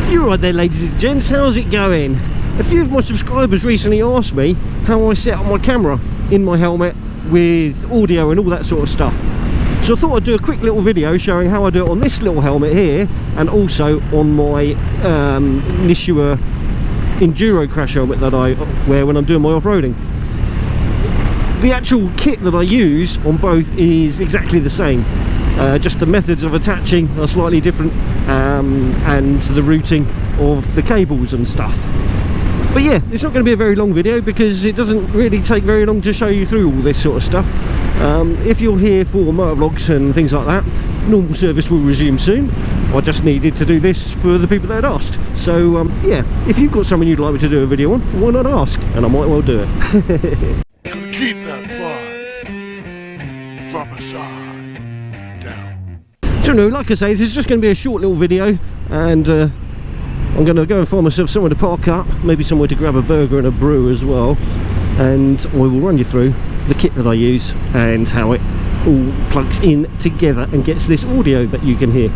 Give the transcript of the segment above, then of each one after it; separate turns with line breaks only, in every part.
You're right there, ladies and gents, how's it going? A few of my subscribers recently asked me how I set up my camera in my helmet with audio and all that sort of stuff. So I thought I'd do a quick little video showing how I do it on this little helmet here, and also on my Nishua enduro crash helmet that I wear when I'm doing my off-roading. The actual kit that I use on both is exactly the same. Just the methods of attaching are slightly different, and the routing of the cables and stuff. But yeah, it's not going to be a very long video because it doesn't really take very long to show you through all this sort of stuff. If you're here for motovlogs and things like that, normal service will resume soon. I just needed to do this for the people that had asked. So yeah, if you've got something you'd like me to do a video on, why not ask? And I might well do it.
Keep that bar. Rubber side.
So no, like I say, this is just going to be a short little video, and I'm going to go and find myself somewhere to park up, maybe somewhere to grab a burger and a brew as well, and I will run you through the kit that I use and how it all plugs in together and gets this audio that you can hear.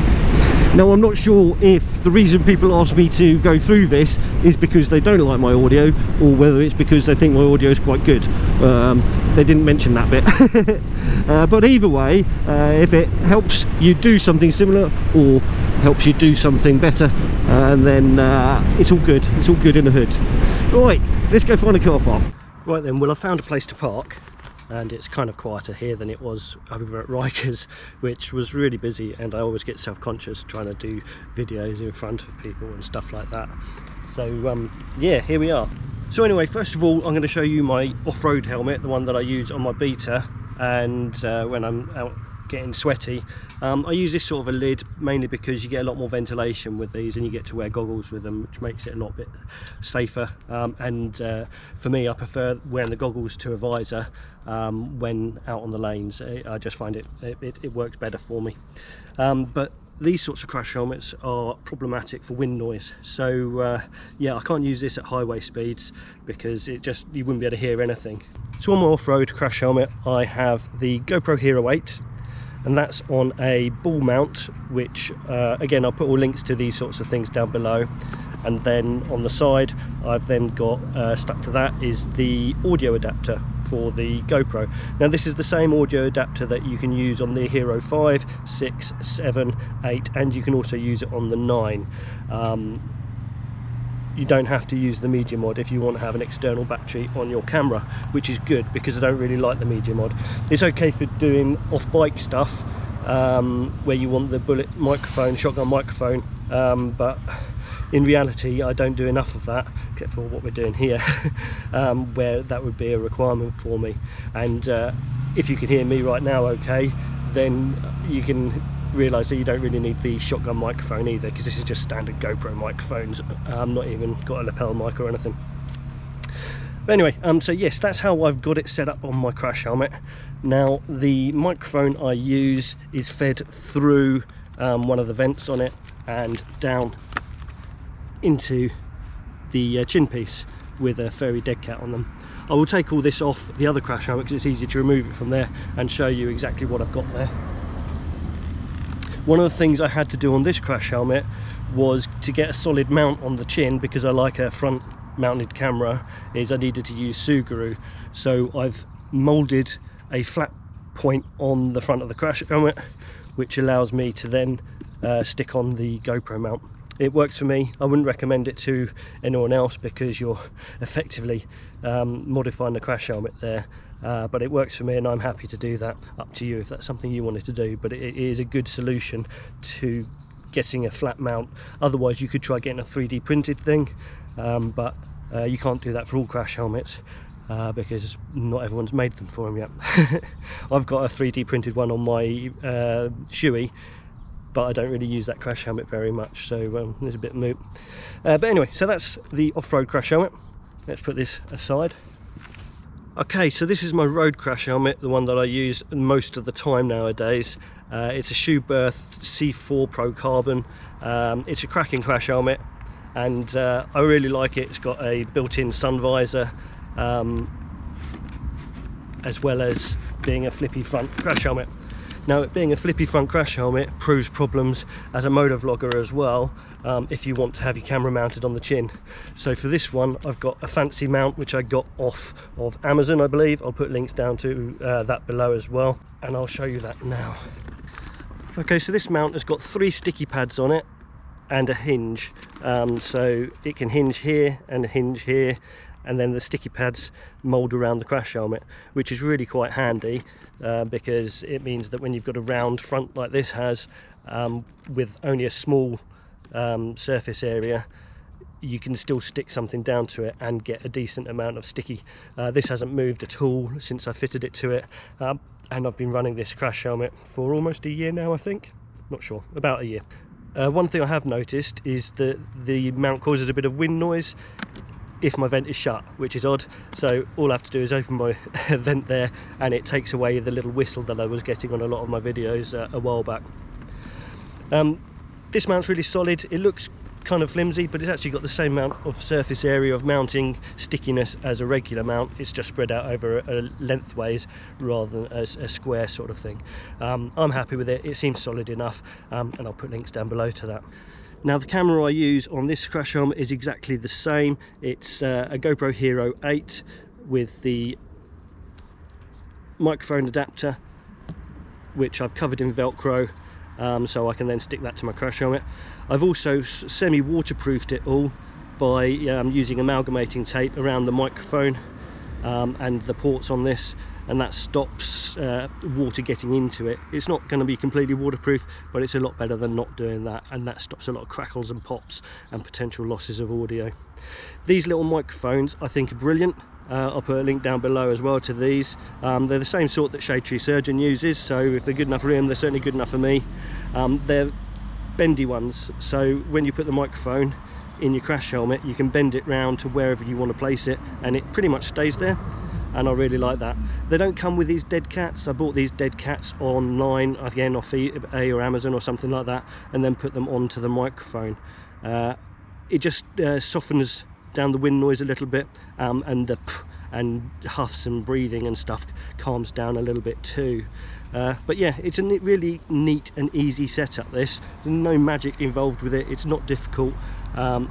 Now, I'm not sure if the reason people ask me to go through this is because they don't like my audio, or whether it's because they think my audio is quite good. They didn't mention that bit. But either way, if it helps you do something similar or helps you do something better, then it's all good. It's all good in the hood. Right, let's go find a car park. Right then, well, I found a place to park, and it's kind of quieter here than it was over at Rikers, which was really busy, and I always get self-conscious trying to do videos in front of people and stuff like that. So yeah, here we are. So anyway, first of all, I'm going to show you my off-road helmet, the one that I use on my Beta, and when I'm out getting sweaty. I use this sort of a lid mainly because you get a lot more ventilation with these, and you get to wear goggles with them, which makes it a lot bit safer, and for me, I prefer wearing the goggles to a visor when out on the lanes. I just find it works better for me. But these sorts of crash helmets are problematic for wind noise, so yeah, I can't use this at highway speeds because you wouldn't be able to hear anything. So on my off-road crash helmet, I have the GoPro Hero 8, and that's on a ball mount, which again, I'll put all links to these sorts of things down below. And then on the side, I've then got stuck to that is the audio adapter for the GoPro. Now, this is the same audio adapter that you can use on the Hero 5, 6, 7, 8, and you can also use it on the 9. You don't have to use the media mod if you want to have an external battery on your camera, which is good because I don't really like the media mod. It's okay for doing off-bike stuff where you want the bullet microphone, shotgun microphone, but in reality I don't do enough of that, except for what we're doing here, where that would be a requirement for me. And if you can hear me right now okay, then you can realise that you don't really need the shotgun microphone either, because this is just standard GoPro microphones. Not even got a lapel mic or anything. But anyway, so yes, that's how I've got it set up on my crash helmet. Now, the microphone I use is fed through one of the vents on it and down into the chin piece with a furry Deadcat on them. I will take all this off the other crash helmet because it's easier to remove it from there and show you exactly what I've got there. One of the things I had to do on this crash helmet was to get a solid mount on the chin, because I like a front mounted camera, is I needed to use Sugru. So I've moulded a flat point on the front of the crash helmet, which allows me to then stick on the GoPro mount. It works for me. I wouldn't recommend it to anyone else because you're effectively modifying the crash helmet there. But it works for me, and I'm happy to do that. Up to you if that's something you wanted to do, but it is a good solution to getting a flat mount. Otherwise, you could try getting a 3D printed thing, but you can't do that for all crash helmets because not everyone's made them for them yet. I've got a 3D printed one on my Shui, but I don't really use that crash helmet very much, so it's a bit moot. But anyway, so that's the off-road crash helmet. Let's put this aside. Okay, so this is my road crash helmet, the one that I use most of the time nowadays. It's a Schuberth C4 Pro Carbon. It's a cracking crash helmet, and I really like it. It's got a built-in sun visor, as well as being a flippy front crash helmet. Now, it being a flippy front crash helmet proves problems as a motovlogger as well, if you want to have your camera mounted on the chin. So for this one, I've got a fancy mount which I got off of Amazon, I believe. I'll put links down to that below as well, and I'll show you that now. Okay, so this mount has got 3 sticky pads on it and a hinge, so it can hinge here and hinge here, and then the sticky pads mould around the crash helmet, which is really quite handy because it means that when you've got a round front like this has, with only a small surface area, you can still stick something down to it and get a decent amount of sticky. This hasn't moved at all since I fitted it to it, and I've been running this crash helmet for almost a year now, I think. Not sure, about a year. One thing I have noticed is that the mount causes a bit of wind noise if my vent is shut, which is odd. So all I have to do is open my vent there, and it takes away the little whistle that I was getting on a lot of my videos a while back. This mount's really solid. It looks kind of flimsy, but it's actually got the same amount of surface area of mounting stickiness as a regular mount. It's just spread out over a lengthways rather than a square sort of thing. I'm happy with it. It seems solid enough, and I'll put links down below to that. Now, the camera I use on this crash helmet is exactly the same. It's a GoPro Hero 8 with the microphone adapter, which I've covered in Velcro, so I can then stick that to my crash helmet. I've also semi-waterproofed it all by using amalgamating tape around the microphone and the ports on this, and that stops water getting into it. It's not going to be completely waterproof, but it's a lot better than not doing that, and that stops a lot of crackles and pops and potential losses of audio. These little microphones I think are brilliant. I'll put a link down below as well to these. They're the same sort that Shade Tree Surgeon uses, so if they're good enough for him, they're certainly good enough for me. They're bendy ones, so when you put the microphone in your crash helmet, you can bend it round to wherever you want to place it, and it pretty much stays there, and I really like that. They don't come with these Deadcats. I bought these Deadcats online, again off eBay or Amazon or something like that, and then put them onto the microphone. It just softens down the wind noise a little bit, and the and huffs and breathing and stuff calms down a little bit too. But yeah, it's a really neat and easy setup. There's no magic involved with it. It's not difficult,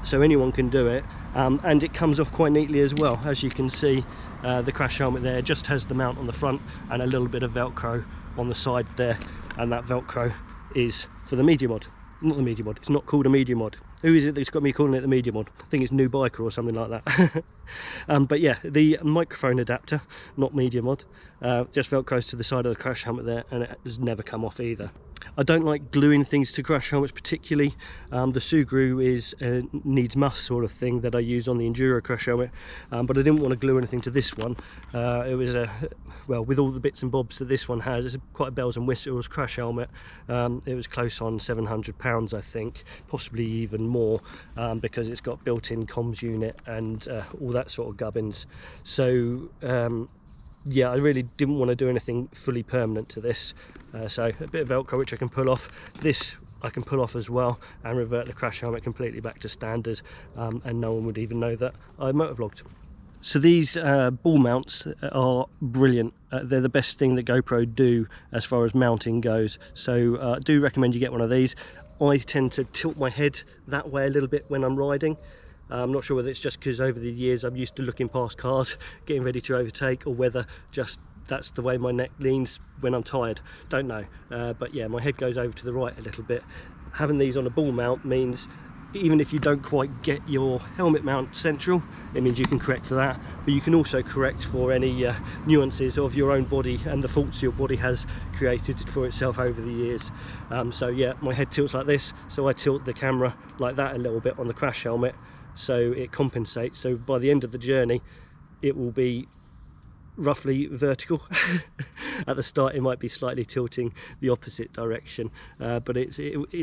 so anyone can do it, and it comes off quite neatly as well. As you can see, the crash helmet there just has the mount on the front and a little bit of Velcro on the side there, and that Velcro is for the media mod. Not the media mod, it's not called a media mod. Who is it that's got me calling it the media mod? I think it's New Biker or something like that. But yeah, the microphone adapter, not media mod, just Velcros to the side of the crash helmet there, and it has never come off either. I don't like gluing things to crash helmets particularly. The Sugru is a needs must sort of thing that I use on the enduro crash helmet, but I didn't want to glue anything to this one. It was well, with all the bits and bobs that this one has, it's quite a bells and whistles crash helmet. It was close on £700, I think, possibly even more, because it's got built-in comms unit and all that sort of gubbins. So yeah, I really didn't want to do anything fully permanent to this, so a bit of Velcro which I can pull off. This I can pull off as well and revert the crash helmet completely back to standard, and no one would even know that I motovlogged. So these ball mounts are brilliant. They're the best thing that GoPro do as far as mounting goes, so I do recommend you get one of these. I tend to tilt my head that way a little bit when I'm riding. I'm not sure whether it's just because over the years I'm used to looking past cars, getting ready to overtake, or whether just that's the way my neck leans when I'm tired. Don't know. But yeah, my head goes over to the right a little bit. Having these on a ball mount means even if you don't quite get your helmet mount central, it means you can correct for that, but you can also correct for any nuances of your own body and the faults your body has created for itself over the years. So yeah, my head tilts like this, so I tilt the camera like that a little bit on the crash helmet, so it compensates. So by the end of the journey it will be roughly vertical. At the start it might be slightly tilting the opposite direction, but it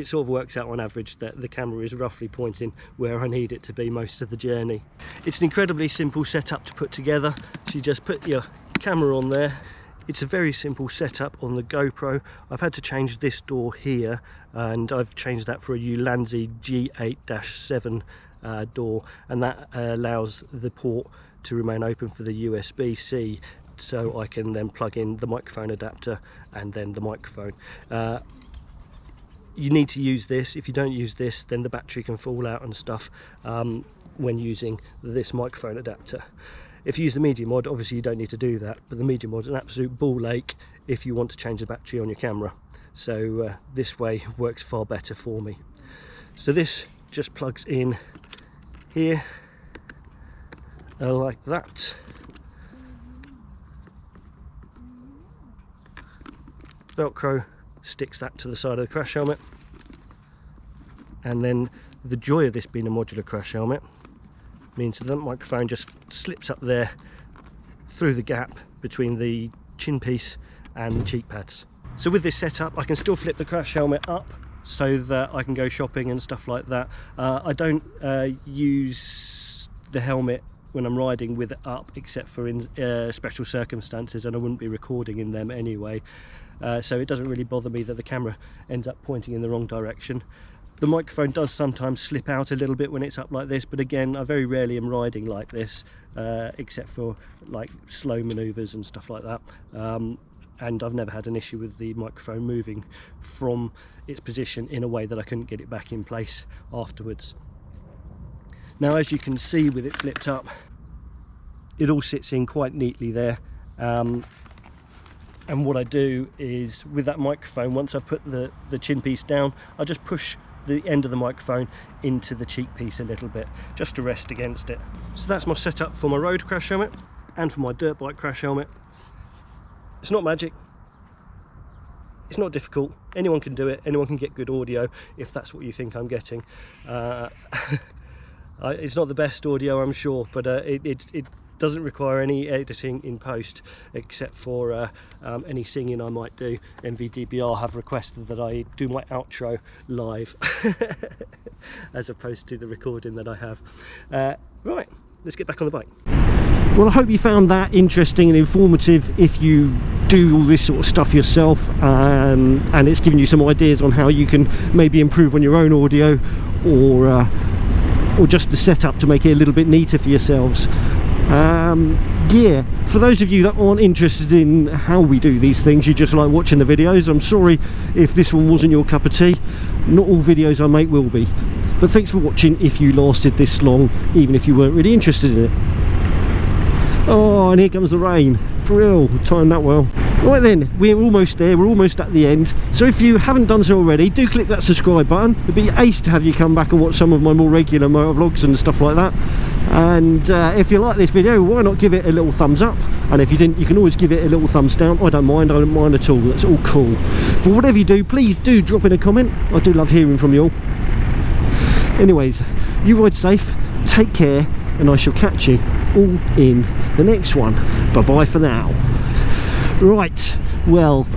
sort of works out on average that the camera is roughly pointing where I need it to be most of the journey. It's an incredibly simple setup to put together. So you just put your camera on there. It's a very simple setup on the GoPro. I've had to change this door here, and I've changed that for a Ulanzi G8-7 door, and that allows the port to remain open for the USB-C so I can then plug in the microphone adapter and then the microphone. You need to use this. If you don't use this, then the battery can fall out and stuff when using this microphone adapter. If you use the media mod, obviously you don't need to do that, but the media mod is an absolute ball ache if you want to change the battery on your camera. So this way works far better for me. So this just plugs in here like that. Velcro sticks that to the side of the crash helmet, and then the joy of this being a modular crash helmet means that the microphone just slips up there through the gap between the chin piece and the cheek pads. So with this setup I can still flip the crash helmet up so that I can go shopping and stuff like that. I don't use the helmet when I'm riding with it up, except for in special circumstances, and I wouldn't be recording in them anyway. So it doesn't really bother me that the camera ends up pointing in the wrong direction. The microphone does sometimes slip out a little bit when it's up like this, but again, I very rarely am riding like this, except for like slow maneuvers and stuff like that. And I've never had an issue with the microphone moving from its position in a way that I couldn't get it back in place afterwards. Now, as you can see with it flipped up, it all sits in quite neatly there. And what I do is, with that microphone, once I've put the chin piece down, I just push the end of the microphone into the cheek piece a little bit, just to rest against it. So that's my setup for my road crash helmet and for my dirt bike crash helmet. It's not magic, it's not difficult, anyone can do it, anyone can get good audio if that's what you think I'm getting. It's not the best audio, I'm sure, but it doesn't require any editing in post, except for any singing I might do. MVDBR have requested that I do my outro live as opposed to the recording that I have. Right, let's get back on the bike. Well, I hope you found that interesting and informative if you do all this sort of stuff yourself, and it's given you some ideas on how you can maybe improve on your own audio, or just the setup to make it a little bit neater for yourselves. Yeah, for those of you that aren't interested in how we do these things, you just like watching the videos, I'm sorry if this one wasn't your cup of tea. Not all videos I make will be, but thanks for watching if you lasted this long, even if you weren't really interested in it. Oh, and here comes the rain. Brill, timed that well. Right then, we're almost there, we're almost at the end. So if you haven't done so already, do click that subscribe button. It'd be ace to have you come back and watch some of my more regular motovlogs and stuff like that. And if you like this video, why not give it a little thumbs up? And if you didn't, you can always give it a little thumbs down. I don't mind at all, that's all cool. But whatever you do, please do drop in a comment. I do love hearing from you all. Anyways, you ride safe, take care, and I shall catch you all in the next one. Bye bye for now. Right, well,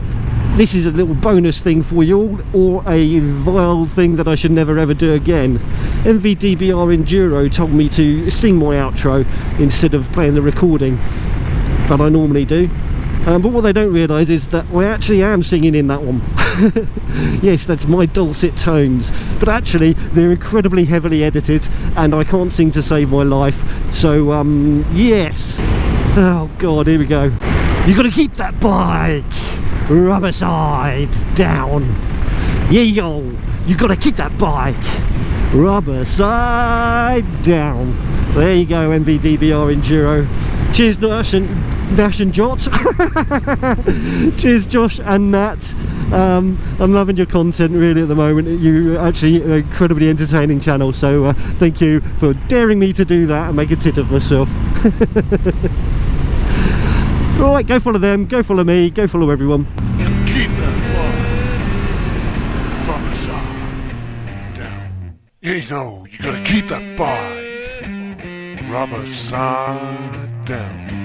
this is a little bonus thing for you all, or a vile thing that I should never ever do again. MVDBR Enduro told me to sing my outro instead of playing the recording that I normally do. But what they don't realise is that I actually am singing in that one. Yes, that's my dulcet tones, but actually they're incredibly heavily edited and I can't sing to save my life. So yes, oh god, here we go. You got to keep that bike rubber side down. Yeah, yo, you got to keep that bike rubber side down. There you go, MVDBR Enduro. Cheers, Nash and Jot. Cheers, Josh and Nat. I'm loving your content really at the moment. You're actually an incredibly entertaining channel, so thank you for daring me to do that and make a tit of myself. Right, go follow them, go follow me, go follow everyone.
Keep that bike rubber side down. You know, you gotta keep that bike rubber side down.